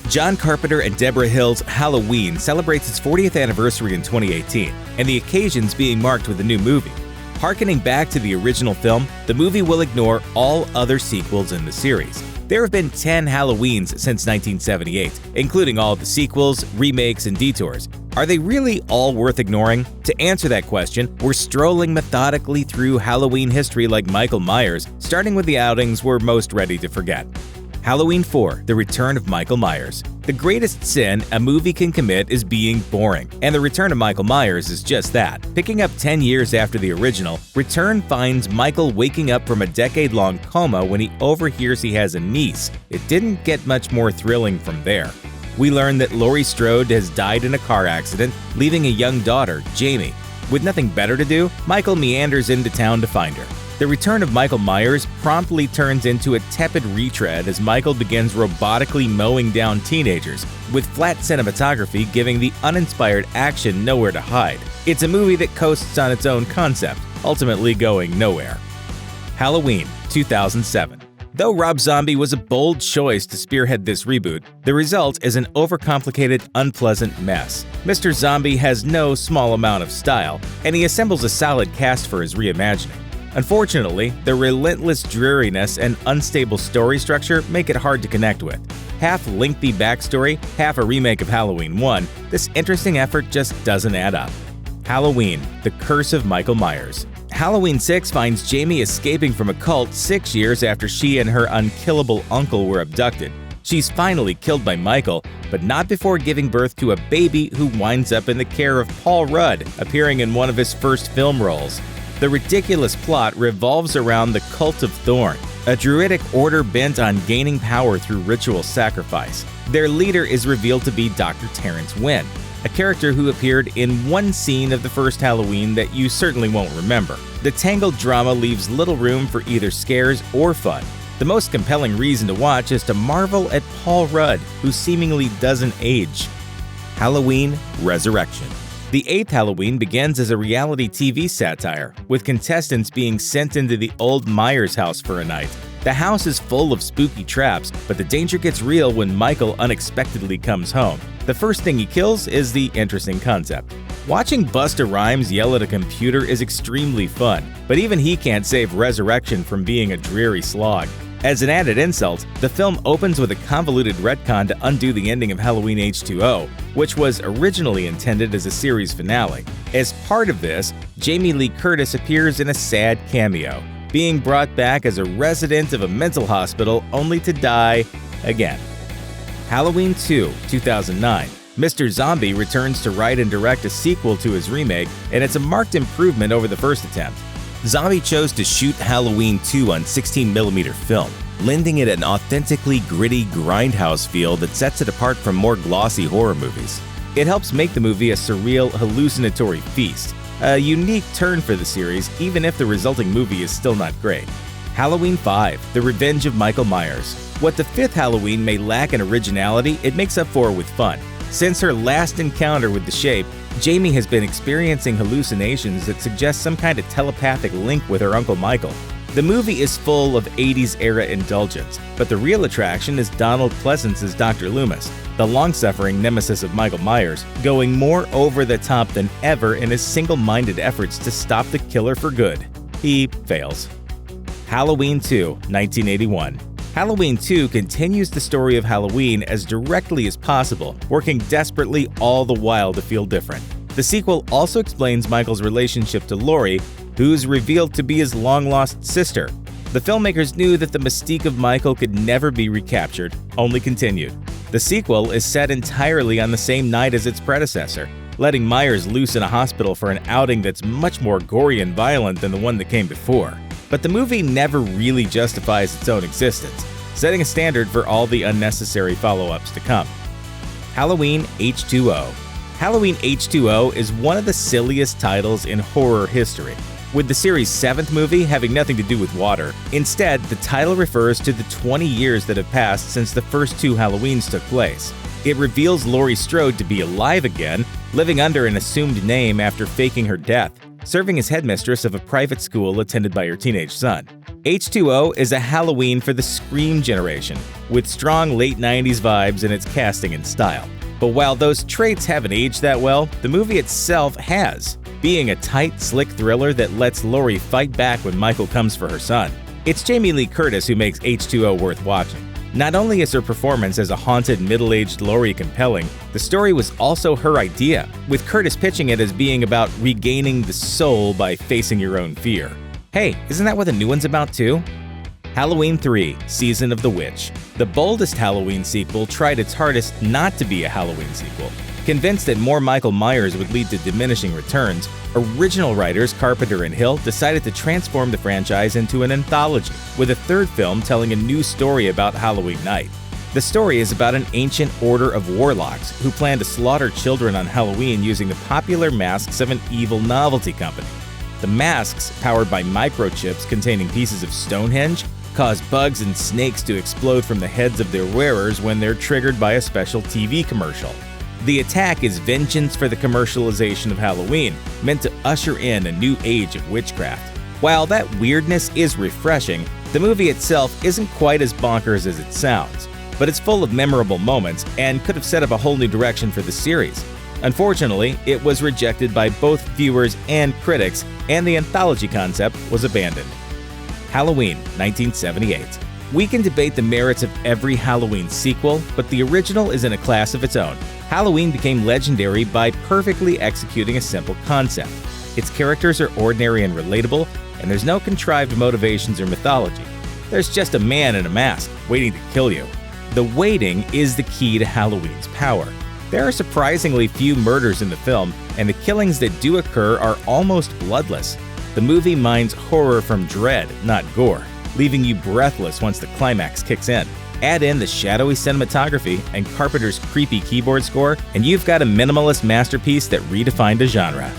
John Carpenter and Deborah Hill's Halloween celebrates its 40th anniversary in 2018, and the occasion's being marked with a new movie. Harkening back to the original film, the movie will ignore all other sequels in the series. There have been 10 Halloweens since 1978, including all the sequels, remakes, and detours. Are they really all worth ignoring? To answer that question, we're strolling methodically through Halloween history like Michael Myers, starting with the outings we're most ready to forget. Halloween 4: The Return of Michael Myers. The greatest sin a movie can commit is being boring, and The Return of Michael Myers is just that. Picking up 10 years after the original, Return finds Michael waking up from a decade-long coma when he overhears he has a niece. It didn't get much more thrilling from there. We learn that Laurie Strode has died in a car accident, leaving a young daughter, Jamie. With nothing better to do, Michael meanders into town to find her. The Return of Michael Myers promptly turns into a tepid retread as Michael begins robotically mowing down teenagers, with flat cinematography giving the uninspired action nowhere to hide. It's a movie that coasts on its own concept, ultimately going nowhere. Halloween 2007. Though Rob Zombie was a bold choice to spearhead this reboot, the result is an overcomplicated, unpleasant mess. Mr. Zombie has no small amount of style, and he assembles a solid cast for his reimagining. Unfortunately, the relentless dreariness and unstable story structure make it hard to connect with. Half lengthy backstory, half a remake of Halloween 1, this interesting effort just doesn't add up. Halloween: The Curse of Michael Myers. Halloween 6 finds Jamie escaping from a cult 6 years after she and her unkillable uncle were abducted. She's finally killed by Michael, but not before giving birth to a baby who winds up in the care of Paul Rudd, appearing in one of his first film roles. The ridiculous plot revolves around the Cult of Thorn, a druidic order bent on gaining power through ritual sacrifice. Their leader is revealed to be Dr. Terrence Wynn, a character who appeared in one scene of the first Halloween that you certainly won't remember. The tangled drama leaves little room for either scares or fun. The most compelling reason to watch is to marvel at Paul Rudd, who seemingly doesn't age. Halloween: Resurrection. The 8th Halloween begins as a reality TV satire, with contestants being sent into the old Myers house for a night. The house is full of spooky traps, but the danger gets real when Michael unexpectedly comes home. The first thing he kills is the interesting concept. Watching Busta Rhymes yell at a computer is extremely fun, but even he can't save Resurrection from being a dreary slog. As an added insult, the film opens with a convoluted retcon to undo the ending of Halloween H2O, which was originally intended as a series finale. As part of this, Jamie Lee Curtis appears in a sad cameo, being brought back as a resident of a mental hospital only to die again. Halloween 2, 2009. Mr. Zombie returns to write and direct a sequel to his remake, and it's a marked improvement over the first attempt. Zombie chose to shoot Halloween 2 on 16mm film, lending it an authentically gritty grindhouse feel that sets it apart from more glossy horror movies. It helps make the movie a surreal, hallucinatory feast, a unique turn for the series even if the resulting movie is still not great. Halloween 5: The Revenge of Michael Myers. What the 5th Halloween may lack in originality, it makes up for with fun. Since her last encounter with the Shape, Jamie has been experiencing hallucinations that suggest some kind of telepathic link with her Uncle Michael. The movie is full of 80s-era indulgence, but the real attraction is Donald Pleasence's Dr. Loomis, the long-suffering nemesis of Michael Myers, going more over the top than ever in his single-minded efforts to stop the killer for good. He fails. Halloween 2, 1981. Halloween 2 continues the story of Halloween as directly as possible, working desperately all the while to feel different. The sequel also explains Michael's relationship to Laurie, who's revealed to be his long-lost sister. The filmmakers knew that the mystique of Michael could never be recaptured, only continued. The sequel is set entirely on the same night as its predecessor, letting Myers loose in a hospital for an outing that's much more gory and violent than the one that came before. But the movie never really justifies its own existence, setting a standard for all the unnecessary follow-ups to come. Halloween H2O. Halloween H2O is one of the silliest titles in horror history, with the series' 7th movie having nothing to do with water. Instead, the title refers to the 20 years that have passed since the first 2 Halloweens took place. It reveals Laurie Strode to be alive again, living under an assumed name after faking her death, serving as headmistress of a private school attended by her teenage son. H2O is a Halloween for the Scream generation, with strong late 90s vibes in its casting and style. But while those traits haven't aged that well, the movie itself has, being a tight, slick thriller that lets Laurie fight back when Michael comes for her son. It's Jamie Lee Curtis who makes H2O worth watching. Not only is her performance as a haunted, middle-aged Laurie compelling, the story was also her idea, with Curtis pitching it as being about regaining the soul by facing your own fear. Hey, isn't that what the new one's about too? Halloween 3: Season of the Witch. The boldest Halloween sequel tried its hardest not to be a Halloween sequel. Convinced that more Michael Myers would lead to diminishing returns, original writers Carpenter and Hill decided to transform the franchise into an anthology, with a third film telling a new story about Halloween night. The story is about an ancient order of warlocks who plan to slaughter children on Halloween using the popular masks of an evil novelty company. The masks, powered by microchips containing pieces of Stonehenge, cause bugs and snakes to explode from the heads of their wearers when they're triggered by a special TV commercial. The attack is vengeance for the commercialization of Halloween, meant to usher in a new age of witchcraft. While that weirdness is refreshing, the movie itself isn't quite as bonkers as it sounds, but it's full of memorable moments and could have set up a whole new direction for the series. Unfortunately, it was rejected by both viewers and critics, and the anthology concept was abandoned. Halloween, 1978. We can debate the merits of every Halloween sequel, but the original is in a class of its own. Halloween became legendary by perfectly executing a simple concept. Its characters are ordinary and relatable, and there's no contrived motivations or mythology. There's just a man in a mask waiting to kill you. The waiting is the key to Halloween's power. There are surprisingly few murders in the film, and the killings that do occur are almost bloodless. The movie mines horror from dread, not gore, leaving you breathless once the climax kicks in. Add in the shadowy cinematography and Carpenter's creepy keyboard score, and you've got a minimalist masterpiece that redefined a genre.